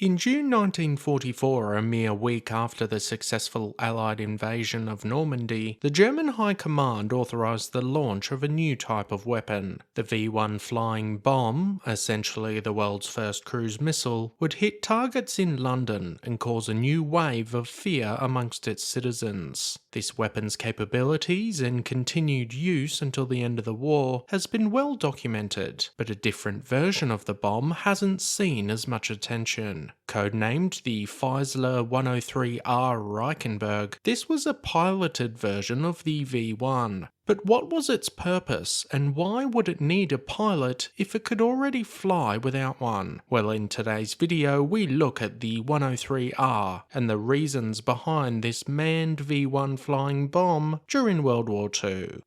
In June 1944, a mere week after the successful Allied invasion of Normandy, the German High Command authorised the launch of a new type of weapon. The V-1 flying bomb, essentially the world's first cruise missile, would hit targets in London and cause a new wave of fear amongst its citizens. This weapon's capabilities and continued use until the end of the war has been well documented, but a different version of the bomb hasn't seen as much attention. Codenamed the Fieseler 103R Reichenberg, this was a piloted version of the V-1. But what was its purpose, and why would it need a pilot if it could already fly without one? Well, in today's video we look at the 103R and the reasons behind this manned V-1 flying bomb during World War II.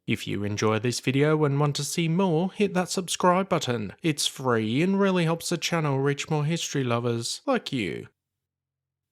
If you enjoy this video and want to see more, hit that subscribe button. It's free and really helps the channel reach more history lovers like you.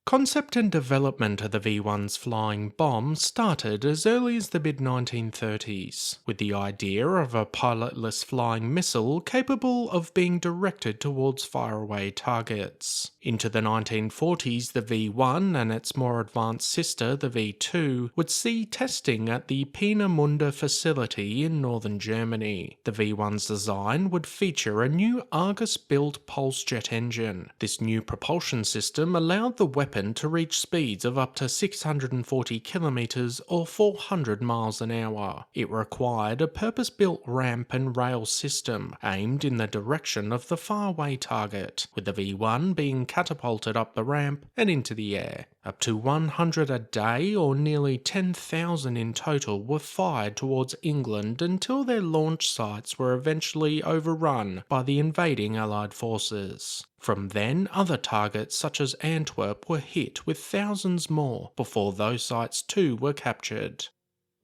Concept and development of the V-1's flying bomb started as early as the mid-1930s, with the idea of a pilotless flying missile capable of being directed towards faraway targets. Into the 1940s, the V-1 and its more advanced sister, the V-2, would see testing at the Peenemünde facility in northern Germany. The V-1's design would feature a new Argus-built pulse jet engine. This new propulsion system allowed the weapon to reach speeds of up to 640 kilometers or 400 miles an hour. It required a purpose-built ramp and rail system aimed in the direction of the faraway target, with the V-1 being catapulted up the ramp and into the air. Up to 100 a day, or nearly 10,000 in total, were fired towards England until their launch sites were eventually overrun by the invading Allied forces. From then, other targets such as Antwerp were hit with thousands more before those sites too were captured.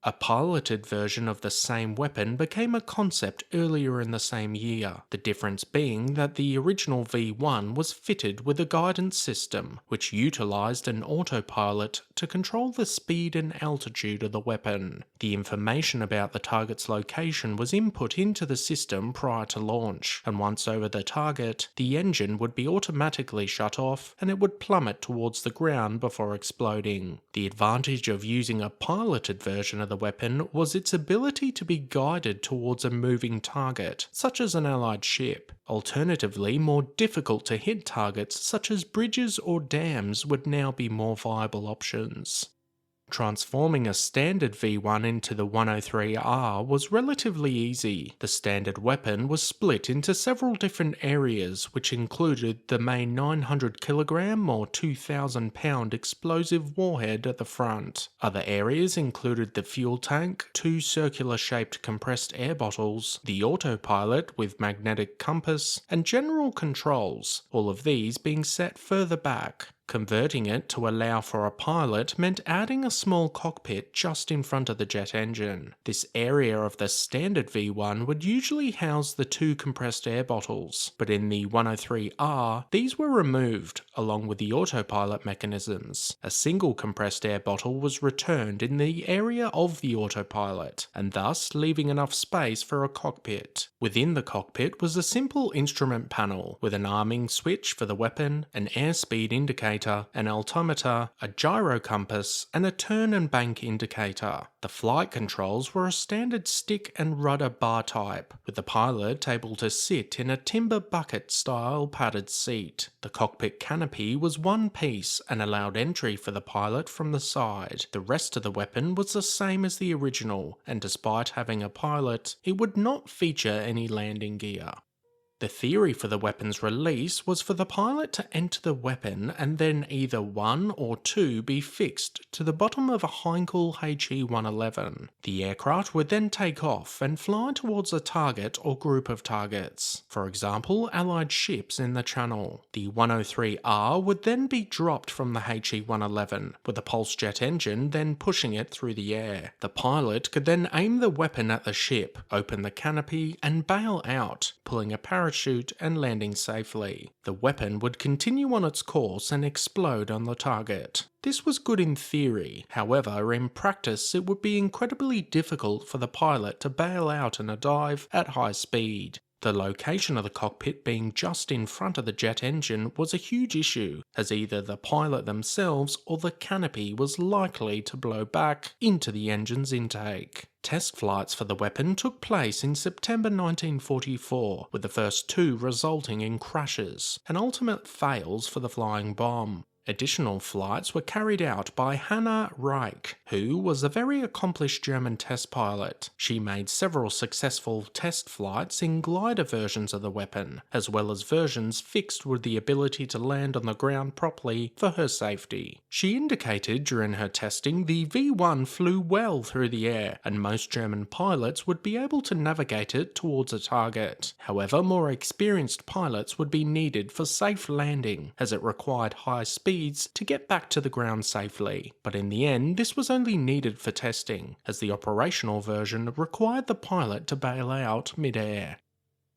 A piloted version of the same weapon became a concept earlier in the same year, the difference being that the original V-1 was fitted with a guidance system which utilised an autopilot to control the speed and altitude of the weapon. The information about the target's location was input into the system prior to launch, and once over the target, the engine would be automatically shut off and it would plummet towards the ground before exploding. The advantage of using a piloted version of the weapon was its ability to be guided towards a moving target, such as an Allied ship. Alternatively, more difficult to hit targets such as bridges or dams would now be more viable options. Transforming a standard V-1 into the 103R was relatively easy. The standard weapon was split into several different areas, which included the main 900 kilogram or 2,000 pound explosive warhead at the front. Other areas included the fuel tank, two circular shaped compressed air bottles, the autopilot with magnetic compass, and general controls, all of these being set further back. Converting it to allow for a pilot meant adding a small cockpit just in front of the jet engine. This area of the standard V-1 would usually house the two compressed air bottles, but in the 103R, these were removed, along with the autopilot mechanisms. A single compressed air bottle was returned in the area of the autopilot, and thus leaving enough space for a cockpit. Within the cockpit was a simple instrument panel, with an arming switch for the weapon, an airspeed indicator, an altimeter, a gyro compass, and a turn and bank indicator. The flight controls were a standard stick and rudder bar type, with the pilot able to sit in a timber bucket style padded seat. The cockpit canopy was one piece and allowed entry for the pilot from the side. The rest of the weapon was the same as the original, and despite having a pilot, it would not feature any landing gear. The theory for the weapon's release was for the pilot to enter the weapon and then either one or two be fixed to the bottom of a Heinkel HE-111. The aircraft would then take off and fly towards a target or group of targets, for example Allied ships in the Channel. The 103R would then be dropped from the HE-111, with the pulse jet engine then pushing it through the air. The pilot could then aim the weapon at the ship, open the canopy and bail out, pulling a parachute and landing safely. The weapon would continue on its course and explode on the target. This was good in theory, however in practice it would be incredibly difficult for the pilot to bail out in a dive at high speed. The location of the cockpit being just in front of the jet engine was a huge issue, as either the pilot themselves or the canopy was likely to blow back into the engine's intake. Test flights for the weapon took place in September 1944, with the first 2 resulting in crashes, and ultimate fails for the flying bomb. Additional flights were carried out by Hannah Reich, who was a very accomplished German test pilot. She made several successful test flights in glider versions of the weapon, as well as versions fixed with the ability to land on the ground properly for her safety. She indicated during her testing the V-1 flew well through the air, and most German pilots would be able to navigate it towards a target. However, more experienced pilots would be needed for safe landing, as it required high speed to get back to the ground safely, but in the end this was only needed for testing, as the operational version required the pilot to bail out mid-air.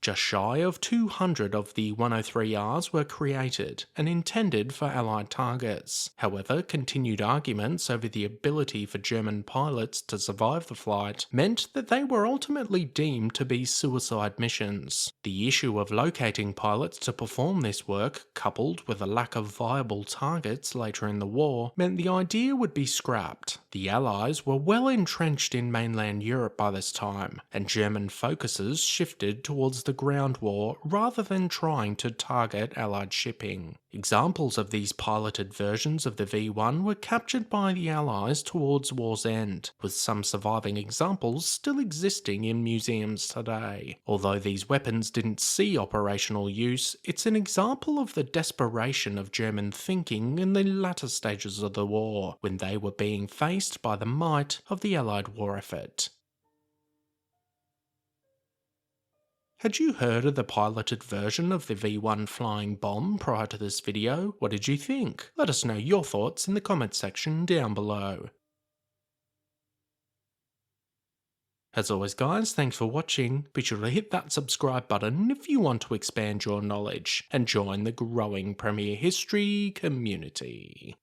Just shy of 200 of the 103Rs were created and intended for Allied targets. However, continued arguments over the ability for German pilots to survive the flight meant that they were ultimately deemed to be suicide missions. The issue of locating pilots to perform this work, coupled with a lack of viable targets later in the war, meant the idea would be scrapped. The Allies were well entrenched in mainland Europe by this time, and German focuses shifted towards the ground war rather than trying to target Allied shipping. Examples of these piloted versions of the V-1 were captured by the Allies towards war's end, with some surviving examples still existing in museums today. Although these weapons didn't see operational use, it's an example of the desperation of German thinking in the latter stages of the war, when they were being faced by the might of the Allied war effort. Had you heard of the piloted version of the V-1 flying bomb prior to this video? What did you think? Let us know your thoughts in the comment section down below. As always guys, thanks for watching. Be sure to hit that subscribe button if you want to expand your knowledge and join the growing Premier History community.